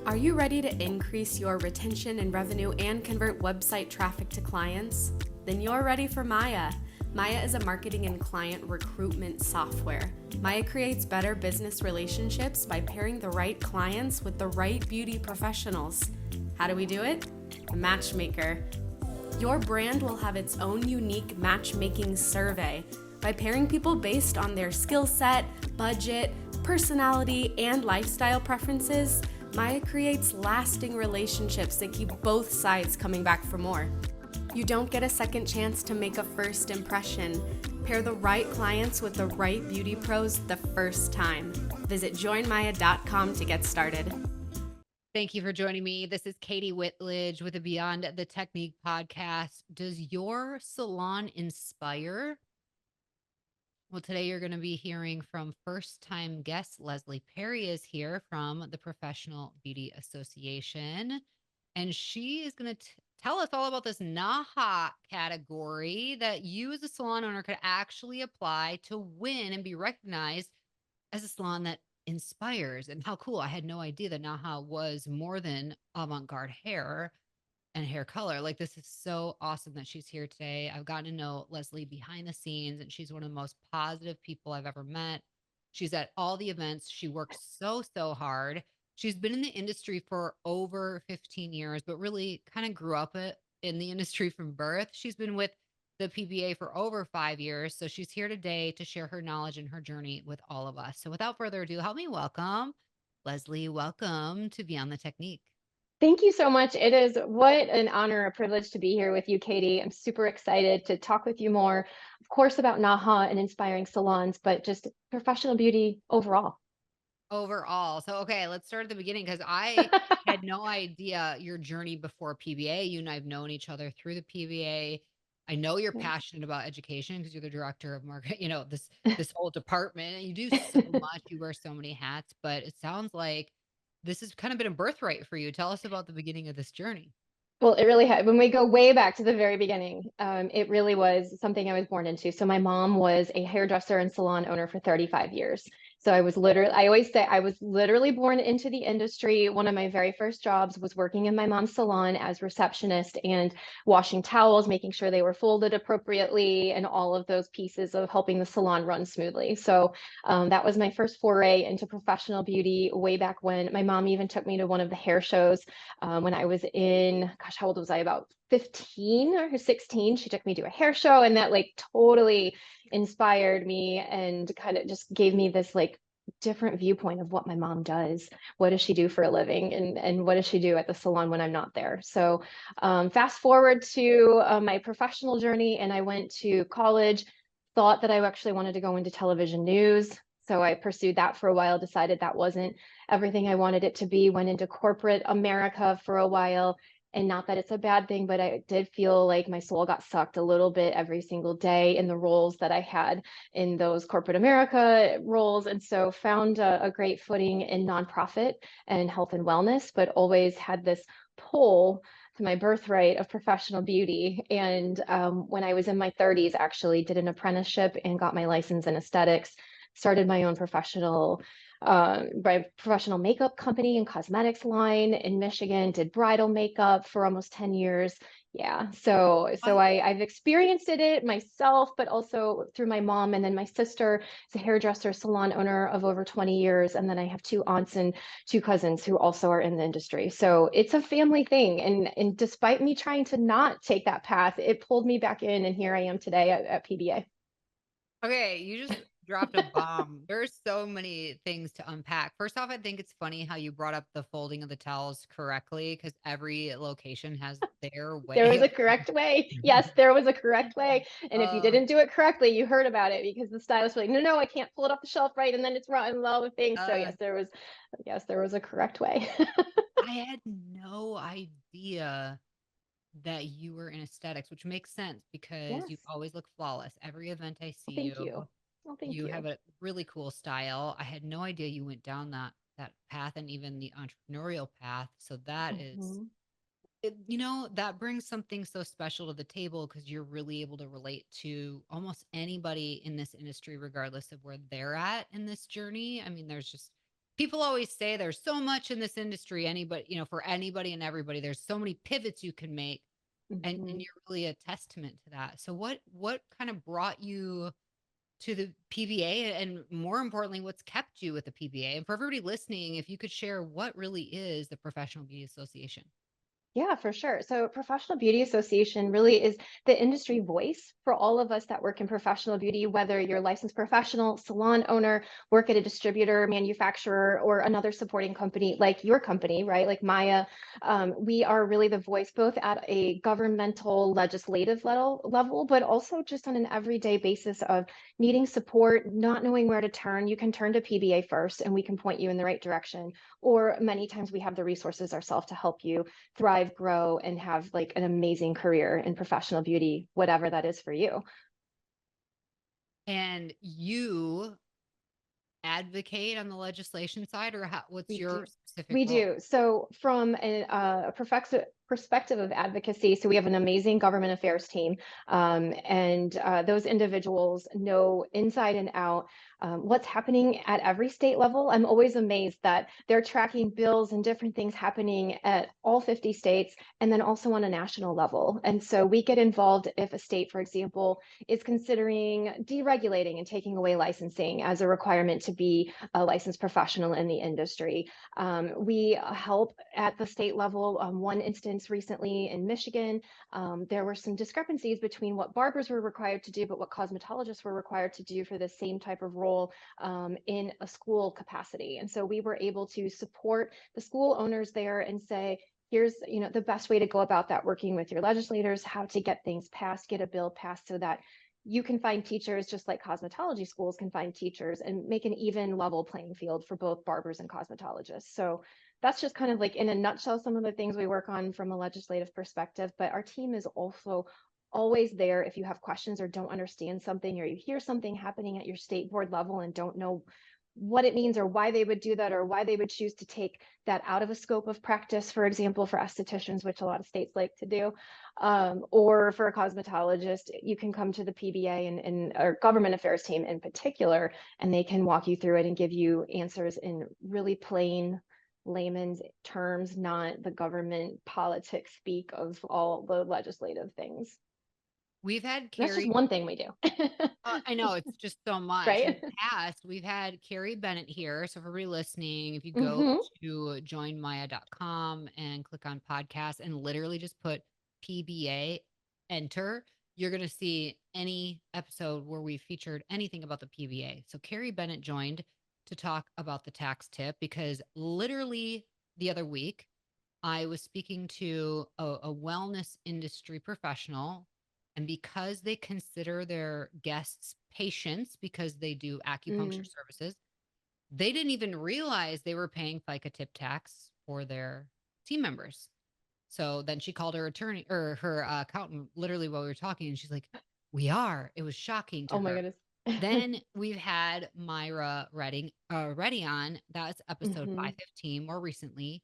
Are you ready to increase your retention and revenue and convert website traffic to clients? Then you're ready for Maya. Maya is a marketing and client recruitment software. Maya creates better business relationships by pairing the right clients with the right beauty professionals. How do we do it? A matchmaker. Your brand will have its own unique matchmaking survey. By pairing people based on their skill set, budget, personality, and lifestyle preferences, Maya creates lasting relationships that keep both sides coming back for more. You don't get a second chance to make a first impression. Pair the right clients with the right beauty pros the first time. Visit joinmaya.com to get started. Thank you for joining me. This is Katie Whitledge with the Beyond the Technique podcast. Does your salon inspire? Well, today you're going to be hearing from first time guest Leslie Perry is here from the Professional Beauty Association. And she is going to tell us all about this NAHA category that you as a salon owner could actually apply to win and be recognized as a salon that inspires. And how cool. I had no idea that NAHA was more than avant-garde hair and hair color. Like, this is so awesome that she's here today. I've gotten to know Leslie behind the scenes, and she's one of the most positive people I've ever met. She's at all the events. She works so hard. She's been in the industry for over 15 years, but really kind of grew up in the industry from birth. She's been with the PBA for over 5 years. So she's here today to share her knowledge and her journey with all of us. So without further ado, help me welcome Leslie. Welcome to Beyond the Technique. Thank you so much. It is what an honor, a privilege to be here with you, Katie. I'm super excited to talk with you more, of course, about NAHA and inspiring salons, but just professional beauty overall. Overall. So, okay, let's start at the beginning because I had no idea your journey before PBA. You and I have known each other through the PBA. I know you're passionate about education because you're the director of market, this whole department. You do so much, you wear so many hats, but it sounds like this has kind of been a birthright for you. Tell us about the beginning of this journey. Well, it really had, when we go way back to the very beginning, it really was something I was born into. So my mom was a hairdresser and salon owner for 35 years. So I always say I was literally born into the industry. One of my very first jobs was working in my mom's salon as receptionist and washing towels, making sure they were folded appropriately, and all of those pieces of helping the salon run smoothly. So that was my first foray into professional beauty way back when. My mom even took me to one of the hair shows when I was in, gosh, how old was I? About 15 or 16. She took me to a hair show, and that like totally inspired me and kind of just gave me this like different viewpoint of what my mom does. What does she do for a living, and what does she do at the salon when I'm not there? So fast forward to my professional journey, and I went to college, thought that I actually wanted to go into television news. So I pursued that for a while, decided that wasn't everything I wanted it to be, went into corporate America for a while. And not that it's a bad thing, but I did feel like my soul got sucked a little bit every single day in the roles that I had in those corporate America roles. And so found a great footing in nonprofit and health and wellness, but always had this pull to my birthright of professional beauty. And when I was in my 30s, actually did an apprenticeship and got my license in aesthetics, started my own professional makeup company and cosmetics line in Michigan, did bridal makeup for almost 10 years. Yeah, so Wow. I've experienced it myself, but also through my mom, and then my sister is a hairdresser, salon owner of over 20 years, and then I have two aunts and two cousins who also are in the industry. So it's a family thing, and despite me trying to not take that path, it pulled me back in, and here I am today at PBA. Okay, you just dropped a bomb. There's so many things to unpack. First off, I think it's funny how you brought up the folding of the towels correctly because every location has their There way was a of. correct way. Yes, there was a correct way. And if you Uh, didn't do it correctly, you heard about it because the stylist was like, no, no, I can't pull it off the shelf right. And then it's wrong and all the things. So uh, yes, there was a correct way. I had no idea that you were in aesthetics, which makes sense because Yes. you always look flawless. Every event I Well, see thank you, you. Well, thank you have you. a really cool style. I had no idea you went down that path and even the entrepreneurial path. So that is Mhm. that brings something so special to the table because you're really able to relate to almost anybody in this industry, regardless of where they're at in this journey. I mean, there's just People always say there's so much in this industry, anybody, for anybody and everybody, there's so many pivots you can make. And Mhm. you're really a testament to that. So what kind of brought you to the PBA, and more importantly, what's kept you with the PBA? And for everybody listening, if you could share what really is the Professional Beauty Association. Yeah, for sure. So, Professional Beauty Association really is the industry voice for all of us that work in professional beauty, whether you're a licensed professional, salon owner, work at a distributor, manufacturer, or another supporting company like your company, right? Like Maya. We are really the voice both at a governmental, legislative level, but also just on an everyday basis of needing support, not knowing where to turn. You can turn to PBA first, and we can point you in the right direction. Or many times we have the resources ourselves to help you thrive, grow, and have like an amazing career in professional beauty, whatever that is for you. And you advocate on the legislation side, or what's We do. your specific We role? do. So, from a perspective of advocacy, so we have an amazing government affairs team, and those individuals know inside and out what's happening at every state level. I'm always amazed that they're tracking bills and different things happening at all 50 states, and then also on a national level. And so we get involved if a state, for example, is considering deregulating and taking away licensing as a requirement to be a licensed professional in the industry. We help at the state level. One instance recently in Michigan, there were some discrepancies between what barbers were required to do, but what cosmetologists were required to do for the same type of role in a school capacity. And so we were able to support the school owners there and say, here's the best way to go about that, working with your legislators, how to get things passed, get a bill passed so that you can find teachers just like cosmetology schools can find teachers, and make an even level playing field for both barbers and cosmetologists. So that's just kind of like in a nutshell some of the things we work on from a legislative perspective. But our team is also always there if you have questions or don't understand something, or you hear something happening at your state board level and don't know what it means or why they would do that, or why they would choose to take that out of a scope of practice, for example, for estheticians, which a lot of states like to do, or for a cosmetologist. You can come to the PBA and our government affairs team in particular, and they can walk you through it and give you answers in really plain layman's terms, not the government politics speak of all the legislative things. We've had That's just Carrie. one thing we do. I know it's just so much. In Right? the past, we've had Carrie Bennett here. So for everybody listening, if you go Hmm. to joinmaya.com and click on podcast and literally just put PBA, enter, you're going to see any episode where we featured anything about the PBA. So Carrie Bennett joined to talk about the tax tip, because literally the other week, I was speaking to a wellness industry professional, and because they consider their guests patients because they do acupuncture Mm. services, they didn't even realize they were paying FICA tip tax for their team members. So then she called her attorney or her accountant literally while we were talking, and she's like, "We are." It was shocking to Oh my her. goodness. Then we've had Myra Reddy on. That's episode Hmm. 515 more recently.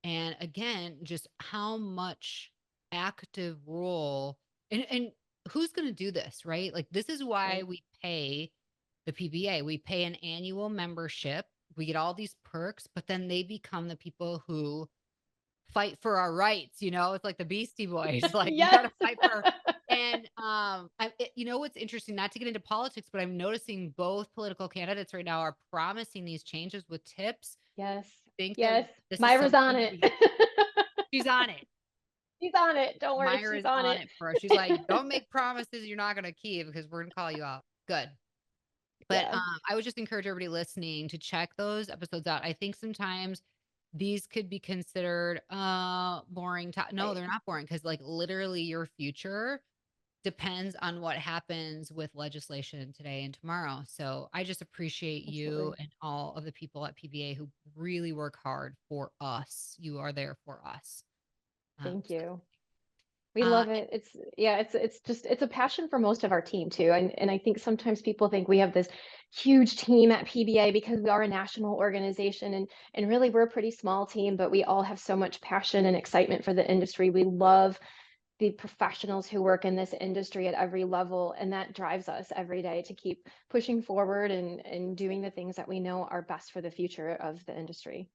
And again, just how much active role, and who's going to do this, right? Like, this is why Right. we pay the PBA. We pay an annual membership. We get all these perks, but then they become the people who fight for our rights. It's like the Beastie Boys. Like, you got Yes. to fight for. And what's interesting? Not to get into politics, but I'm noticing both political candidates right now are promising these changes with tips. Yes. Think that Yes. this is Myra's on something it. she's on it. She's on it. Don't worry, she's Myra's on on it. it for us. She's like, don't make promises you're not going to keep, because we're going to call you out. Good. But Yeah. I would just encourage everybody listening to check those episodes out. I think sometimes these could be considered boring. No, Right. they're not boring, because like literally your future depends on what happens with legislation today and tomorrow. So I just appreciate you Absolutely. and all of the people at PBA who really work hard for us. You are there for us. Thank So, you. We uh, love it. It's a passion for most of our team too. And I think sometimes people think we have this huge team at PBA because we are a national organization, and really we're a pretty small team, but we all have so much passion and excitement for the industry. We love the professionals who work in this industry at every level. And that drives us every day to keep pushing forward and doing the things that we know are best for the future of the industry.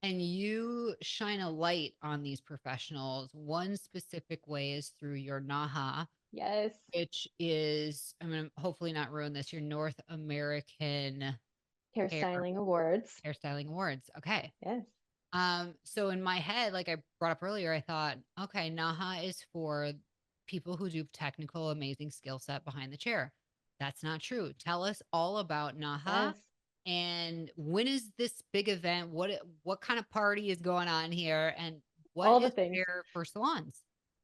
And you shine a light on these professionals. One specific way is through your NAHA, Yes. which is, I'm going to hopefully not ruin this, your North American Hair Hairstyling awards. Hairstyling Awards. Okay. Yes. So in my head, like I brought up earlier, I thought, okay, NAHA is for people who do technical, amazing skill set behind the chair. That's not true. Tell us all about NAHA Yes. and when is this big event? What kind of party is going on here? And what All the is things. hair for salons?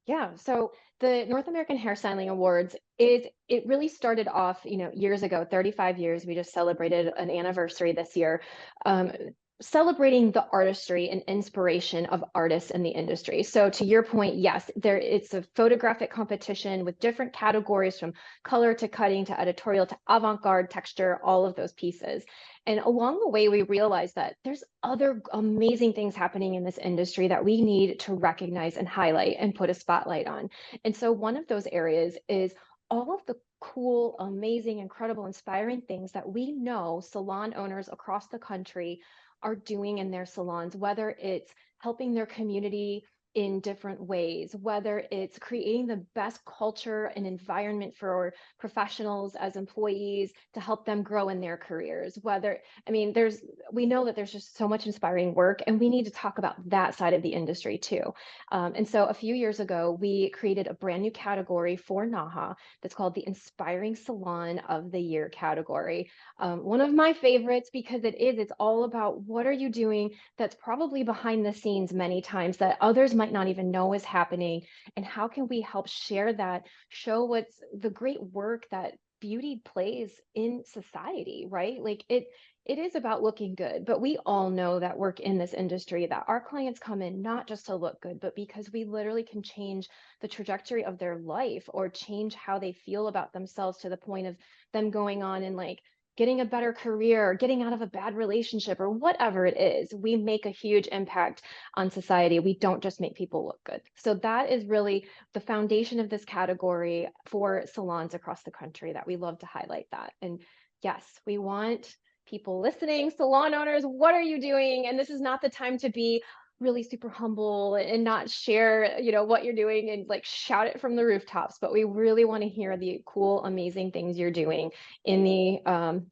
Yeah, so the North American Hairstyling Awards it really started off, years ago, 35 years. We just celebrated an anniversary this year, um, celebrating the artistry and inspiration of artists in the industry. So to your point, yes, it's a photographic competition with different categories from color to cutting to editorial to avant-garde texture, all of those pieces. And along the way, we realized that there's other amazing things happening in this industry that we need to recognize and highlight and put a spotlight on. And so one of those areas is all of the cool, amazing, incredible, inspiring things that we know salon owners across the country are doing in their salons, whether it's helping their community in different ways, whether it's creating the best culture and environment for professionals as employees to help them grow in their careers, we know that there's just so much inspiring work, and we need to talk about that side of the industry too. And so a few years ago, we created a brand new category for NAHA that's called the Inspiring Salon of the Year category. One of my favorites because it's all about what are you doing that's probably behind the scenes many times that others might not even know is happening, and how can we help share that, show what's the great work that beauty plays in society, right? Like it is about looking good, but we all know that work in this industry that our clients come in not just to look good, but because we literally can change the trajectory of their life or change how they feel about themselves to the point of them going on and like getting a better career or getting out of a bad relationship or whatever it is. We make a huge impact on society. We don't just make people look good. So that is really the foundation of this category for salons across the country that we love to highlight that. And yes, we want people listening, salon owners, what are you doing? And this is not the time to be really super humble and not share, what you're doing and like shout it from the rooftops, but we really want to hear the cool, amazing things you're doing in the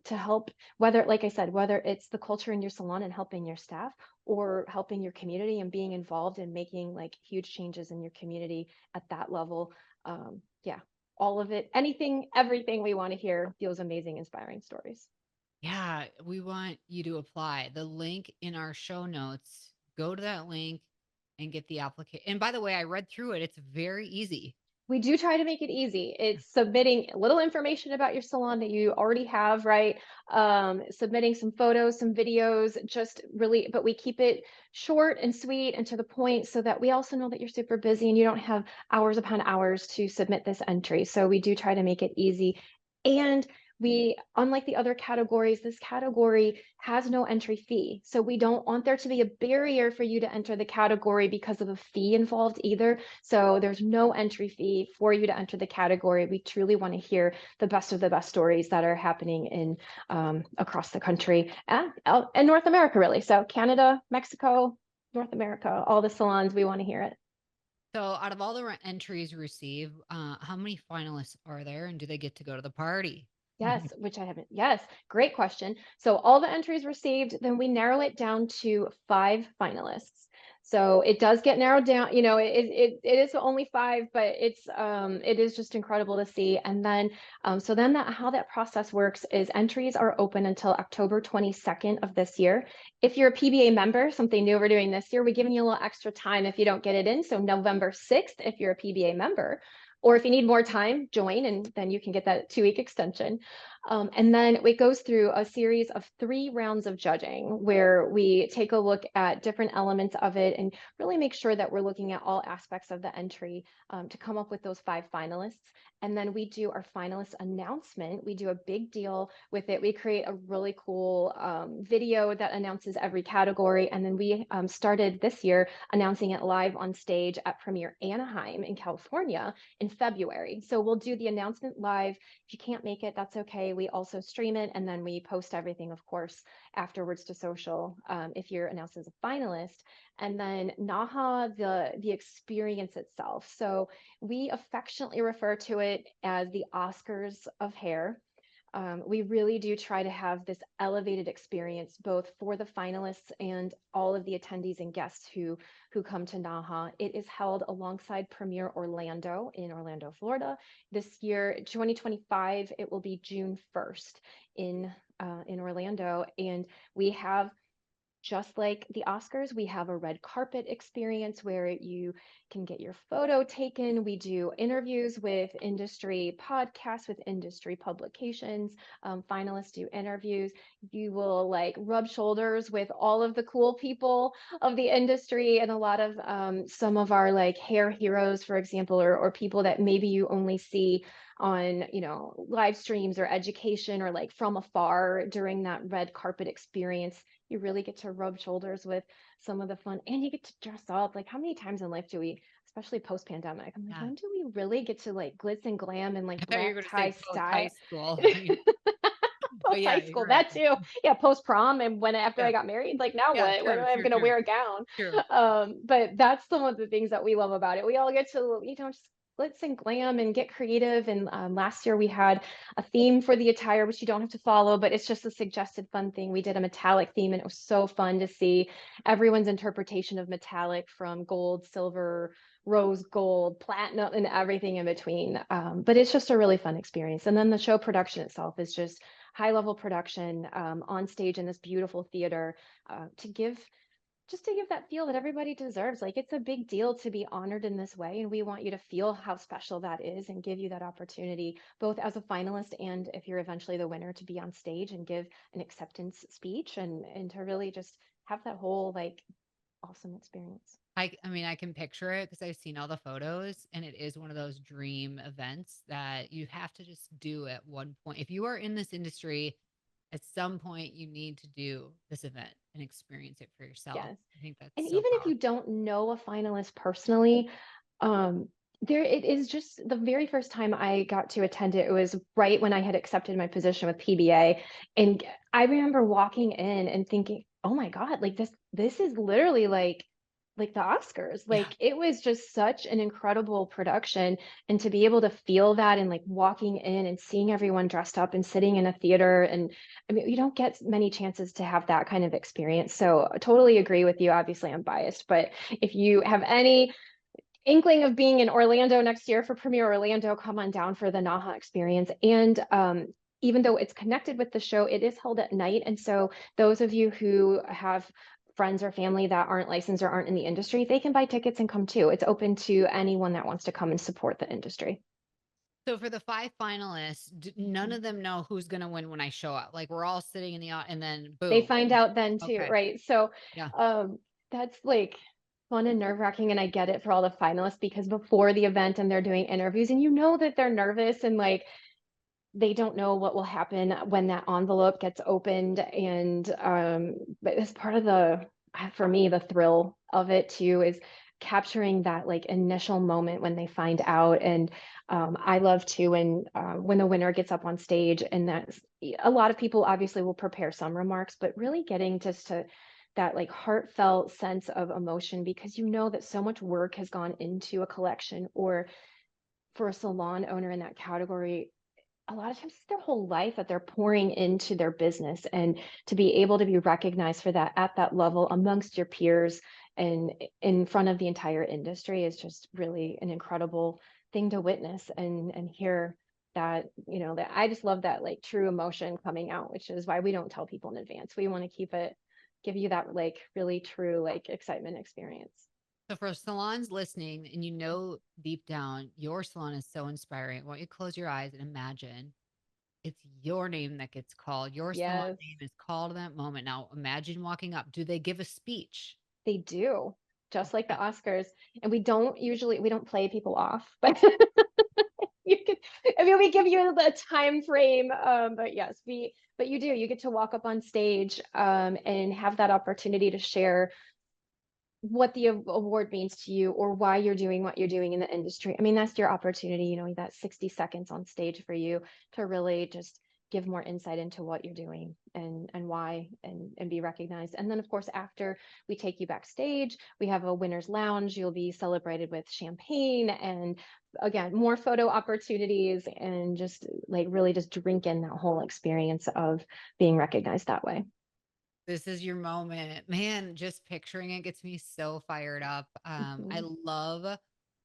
to help, whether, like I said, whether it's the culture in your salon and helping your staff or helping your community and being involved in making like huge changes in your community at that level. Yeah, all of it, anything, everything. We want to hear those amazing, inspiring stories. Yeah, we want you to apply. The link in our show notes, go to that link and get the application. And by the way, I read through it. It's very easy. We do try to make it easy. It's submitting a little information about your salon that you already have, right? Submitting some photos, some videos, just really, but we keep it short and sweet and to the point so that we also know that you're super busy and you don't have hours upon hours to submit this entry. So we do try to make it easy. And we, unlike the other categories, this category has no entry fee. So we don't want there to be a barrier for you to enter the category because of a fee involved either. So there's no entry fee for you to enter the category. We truly want to hear the best of the best stories that are happening in across the country and North America, really. So Canada, Mexico, North America, all the salons, we want to hear it. So out of all the entries you receive, how many finalists are there and do they get to go to the party? Yes, which I haven't. Yes, great question. So all the entries received, then we narrow it down to 5 finalists. So it does get narrowed down, it is only 5, but it is just incredible to see. And then how that process works is entries are open until October 22nd of this year. If you're a PBA member, something new we're doing this year, we're giving you a little extra time if you don't get it in. So November 6th, if you're a PBA member. Or if you need more time, join, and then you can get that 2-week extension. And then it goes through a series of 3 rounds of judging where we take a look at different elements of it and really make sure that we're looking at all aspects of the entry to come up with those 5 finalists. And then we do our finalist announcement. We do a big deal with it. We create a really cool video that announces every category. And then we started this year announcing it live on stage at Premiere Anaheim in California in February. So we'll do the announcement live. If you can't make it, that's okay. We also stream it and then we post everything, of course, afterwards to social if you're announced as a finalist. And then NAHA, the experience itself. So we affectionately refer to it as the Oscars of hair. We really do try to have this elevated experience both for the finalists and all of the attendees and guests who come to NAHA. It is held alongside Premiere Orlando in Orlando, Florida. This year, 2025, it will be June 1st in Orlando, and we have, just like the Oscars, we have a red carpet experience where you can get your photo taken. We do interviews with industry podcasts, with industry publications. Finalists do interviews. You will like rub shoulders with all of the cool people of the industry and a lot of some of our like hair heroes, for example, or people that maybe you only see on live streams or education or like from afar during that red carpet experience. You really get to rub shoulders with some of the fun, and you get to dress up. Like, how many times in life do we, especially post pandemic, I'm like, Yeah. when do we really get to like glitz and glam and I like thought you were black going to tie say post high style? school. But Post yeah, high you're school, right. that too. Yeah, post prom and when after Yeah. I got married, like now Yeah. what? When True. am I True. gonna True. wear a gown? True. But that's some of the things that we love about it. We all get to just glitz and glam and get creative. And last year we had a theme for the attire, which you don't have to follow, but it's just a suggested fun thing. We did a metallic theme, and it was so fun to see everyone's interpretation of metallic, from gold, silver, rose gold, platinum, and everything in between. But it's just a really fun experience. And then the show production itself is just high level production on stage in this beautiful theater to give that feel that everybody deserves. Like, it's a big deal to be honored in this way, and we want you to feel how special that is and give you that opportunity, both as a finalist and if you're eventually the winner, to be on stage and give an acceptance speech and to really just have that whole like awesome experience. I mean, I can picture it because I've seen all the photos, and it is one of those dream events that you have to just do at one point. If you are in this industry, at some point you need to do this event and experience it for yourself. Yes. I think And that's so even if powerful. you don't know a finalist personally, there it is. Just the very first time I got to attend it, it was right when I had accepted my position with PBA. And I remember walking in and thinking, oh my God, like this is literally like the Oscars. Yeah. Like, it was just such an incredible production. And to be able to feel that and like walking in and seeing everyone dressed up and sitting in a theater, and I mean, you don't get many chances to have that kind of experience. So I totally agree with you. Obviously, I'm biased, but if you have any inkling of being in Orlando next year for Premiere Orlando, come on down for the NAHA experience. And even though it's connected with the show, it is held at night. And so those of you who have friends or family that aren't licensed or aren't in the industry, they can buy tickets and come too. It's open to anyone that wants to come and support the industry. So for the 5 finalists, none of them know who's going to win when I show up. Like, we're all sitting in the and then They boom. find out then too, Okay. right? So Yeah. that's like fun and nerve-wracking, and I get it for all the finalists, because before the event and they're doing interviews and you know that they're nervous and like they don't know what will happen when that envelope gets opened. And but as part of for me, the thrill of it too is capturing that like initial moment when they find out. And I love too when the winner gets up on stage, and that's, a lot of people obviously will prepare some remarks, but really getting just to that like heartfelt sense of emotion, because you know that so much work has gone into a collection, or for a salon owner in that category, a lot of times it's their whole life that they're pouring into their business. And to be able to be recognized for that at that level amongst your peers and in front of the entire industry is just really an incredible thing to witness and hear. That that I just love that like true emotion coming out, which is why we don't tell people in advance. We want to give you that like really true like excitement experience. So for salons listening, and deep down, your salon is so inspiring. I want you to close your eyes and imagine it's your name that gets called. Your salon Yes, name is called in that moment. Now imagine walking up. Do they give a speech? they do. Just like the Okay. Oscars. And we don't play people off, but you can, I mean, we give you the time frame. But yes, but you do, you get to walk up on stage, and have that opportunity to share what the award means to you or why you're doing what you're doing in the industry. I mean, that's your opportunity, that 60 seconds on stage for you to really just give more insight into what you're doing and why and be recognized. And then of course, after we take you backstage, we have a winner's lounge. You'll be celebrated with champagne and again, more photo opportunities and just like really just drink in that whole experience of being recognized that way. This is your moment. Man, just picturing it gets me so fired up. I Mhm. love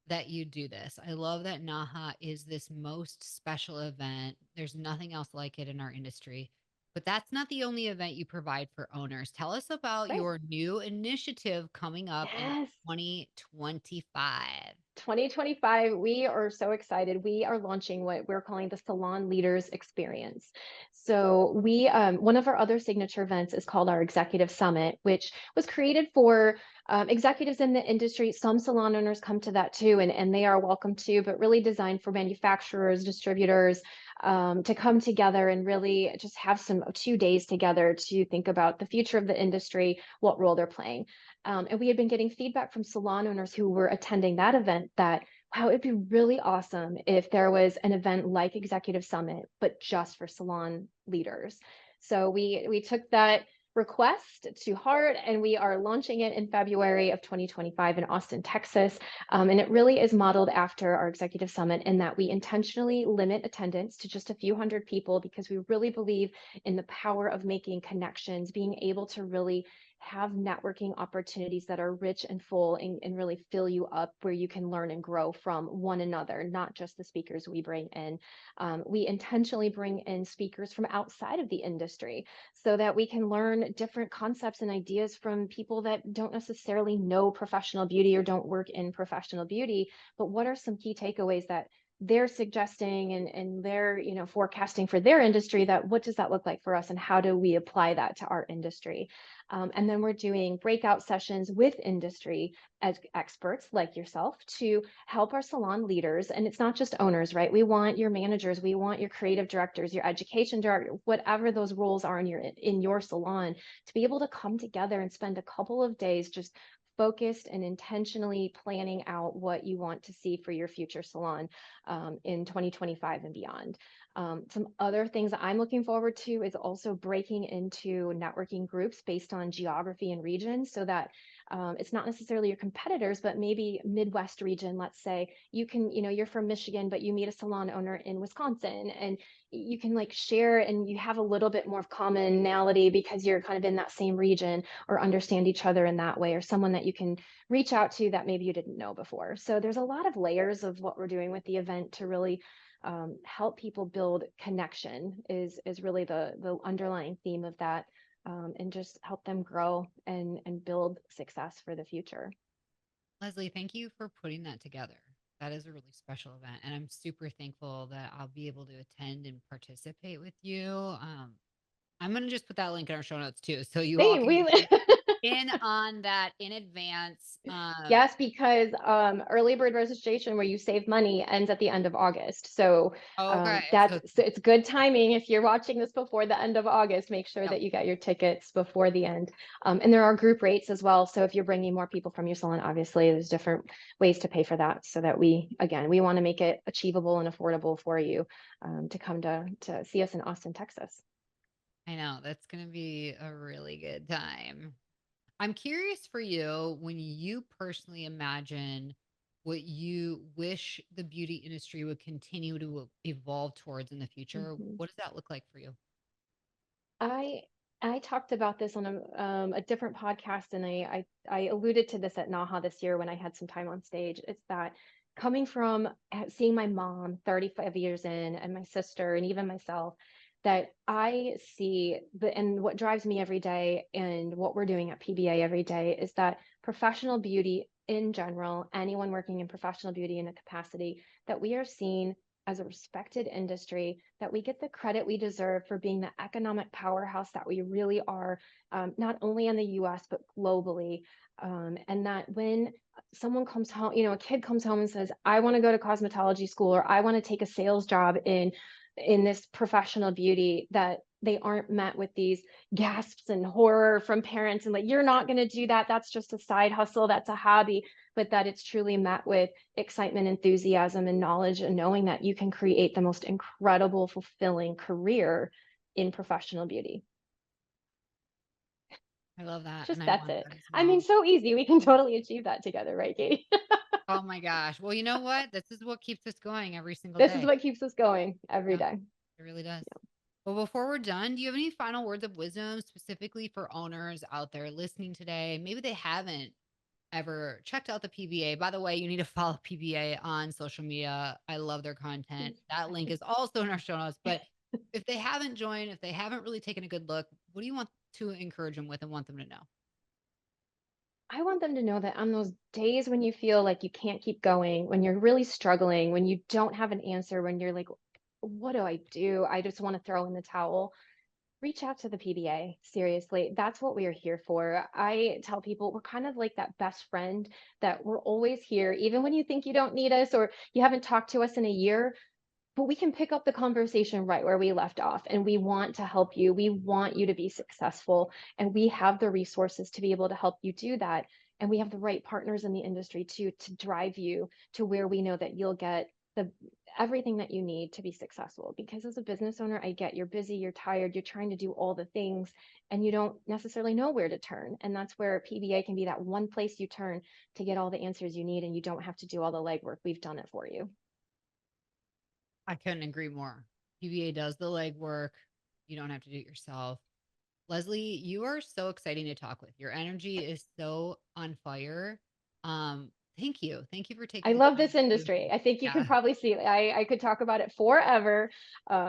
that you do this. I love that NAHA is this most special event. There's nothing else like it in our industry. But that's not the only event you provide for owners. Tell us about Right. your new initiative coming up in Yes. 2025. 2025, we are so excited. We are launching what we're calling the Salon Leaders Experience. So one of our other signature events is called our Executive Summit, which was created for executives in the industry. Some salon owners come to that too, and they are welcome to, but really designed for manufacturers, distributors, to come together and really just have 2 days together to think about the future of the industry, what role they're playing. And we had been getting feedback from salon owners who were attending that event that, wow, it'd be really awesome if there was an event like Executive Summit, but just for salon leaders. So we took that request to heart and we are launching it in February of 2025 in Austin, Texas. And it really is modeled after our Executive Summit in that we intentionally limit attendance to just a few hundred people because we really believe in the power of making connections, being able to really have networking opportunities that are rich and full and really fill you up where you can learn and grow from one another, not just the speakers we bring in. We intentionally bring in speakers from outside of the industry so that we can learn different concepts and ideas from people that don't necessarily know professional beauty or don't work in professional beauty, but what are some key takeaways that they're suggesting and they're forecasting for their industry, that what does that look like for us and how do we apply that to our industry. And then we're doing breakout sessions with industry as experts like yourself to help our salon leaders. And it's not just owners, right? We want your managers, we want your creative directors, your education director, whatever those roles are in your salon, to be able to come together and spend a couple of days just focused and intentionally planning out what you want to see for your future salon in 2025 and beyond. Some other things that I'm looking forward to is also breaking into networking groups based on geography and region so that it's not necessarily your competitors, but maybe Midwest region. Let's say you're from Michigan, but you meet a salon owner in Wisconsin and you can like share and you have a little bit more of commonality because you're kind of in that same region or understand each other in that way, or someone that you can reach out to that maybe you didn't know before. So there's a lot of layers of what we're doing with the event to really help people build connection is really the underlying theme of that, and just help them grow and build success for the future. Leslie, thank you for putting that together. That is a really special event. And I'm super thankful that I'll be able to attend and participate with you. I'm going to just put that link in our show notes too. So you all Hey, can we get in on that in advance. Yes, because early bird registration where you save money ends at the end of August. So Okay. so it's good timing. If you're watching this before the end of August, make sure Yep. that you get your tickets before the end. And there are group rates as well. So if you're bringing more people from your salon, obviously there's different ways to pay for that so that we want to make it achievable and affordable for you to come to see us in Austin, Texas. I know that's going to be a really good time. I'm curious for you when you personally imagine what you wish the beauty industry would continue to evolve towards in the future. Mhm. What does that look like for you? I I talked about this on a different podcast, and I alluded to this at NAHA this year when I had some time on stage. It's that coming from seeing my mom 35 years in, and my sister, and even myself, that I see and what drives me every day, and what we're doing at PBA every day is that professional beauty in general, anyone working in professional beauty in a capacity, that we are seen as a respected industry, that we get the credit we deserve for being the economic powerhouse that we really are, not only in the US, but globally. And that when someone comes home, a kid comes home and says, I want to go to cosmetology school, or I want to take a sales job in this professional beauty, that they aren't met with these gasps and horror from parents and like, you're not going to do that. That's just a side hustle. That's a hobby. But that it's truly met with excitement, enthusiasm, and knowledge, and knowing that you can create the most incredible, fulfilling career in professional beauty. I love that. Just And I that's want it. that as I mean, well. so easy. We can totally achieve that together, right, Katie? Oh my gosh. Well, you know what? This is what keeps us going every single This is day. what keeps us going every Yeah, day. it really does. Well, before we're done, do you have any final words of wisdom specifically for owners out there listening today? Maybe they haven't ever checked out the PBA. By the way, you need to follow PBA on social media. I love their content. That link is also in our show notes. But if they haven't joined, if they haven't really taken a good look, what do you want to encourage them with and want them to know? I want them to know that on those days when you feel like you can't keep going, when you're really struggling, when you don't have an answer, when you're like, what do I do? I just want to throw in the towel. Reach out to the PBA. Seriously, that's what we are here for. I tell people we're kind of like that best friend, that we're always here, even when you think you don't need us or you haven't talked to us in a year. But we can pick up the conversation right where we left off, and we want to help you. We want you to be successful, and we have the resources to be able to help you do that. And we have the right partners in the industry to drive you to where we know that you'll get the everything that you need to be successful. Because as a business owner, I get you're busy, you're tired, you're trying to do all the things, and you don't necessarily know where to turn. And that's where PBA can be that one place you turn to get all the answers you need, and you don't have to do all the legwork. We've done it for you. I couldn't agree more. PBA does the legwork. You don't have to do it yourself. Leslie, you are so exciting to talk with. Your energy is so on fire. Thank you. Thank you for I taking the love time this to be with industry. me. I think you could Yeah. probably see, I could talk about it forever,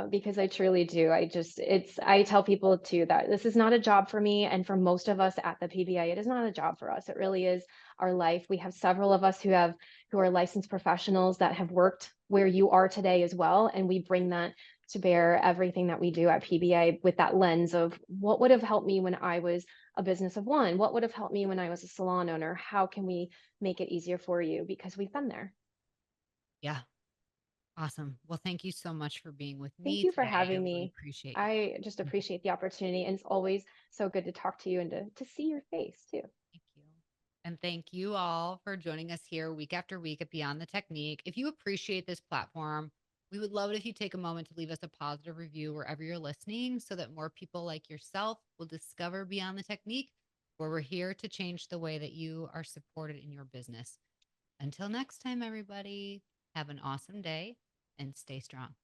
because I truly do. I tell people too that this is not a job for me. And for most of us at the PBA, it is not a job for us. It really is our life. We have several of us who are licensed professionals that have worked where you are today as well. And we bring that to bear everything that we do at PBA with that lens of what would have helped me when I was a business of one? What would have helped me when I was a salon owner? How can we make it easier for you? Because we've been there. Yeah. Awesome. Well, thank you so much for being with Thank me you for today. I having really me. appreciate you. I just appreciate the opportunity, and it's always so good to talk to you and to see your face too. Thank you. And thank you all for joining us here week after week at Beyond the Technique. If you appreciate this platform, we would love it if you take a moment to leave us a positive review wherever you're listening so that more people like yourself will discover Beyond the Technique, where we're here to change the way that you are supported in your business. Until next time, everybody, have an awesome day and stay strong.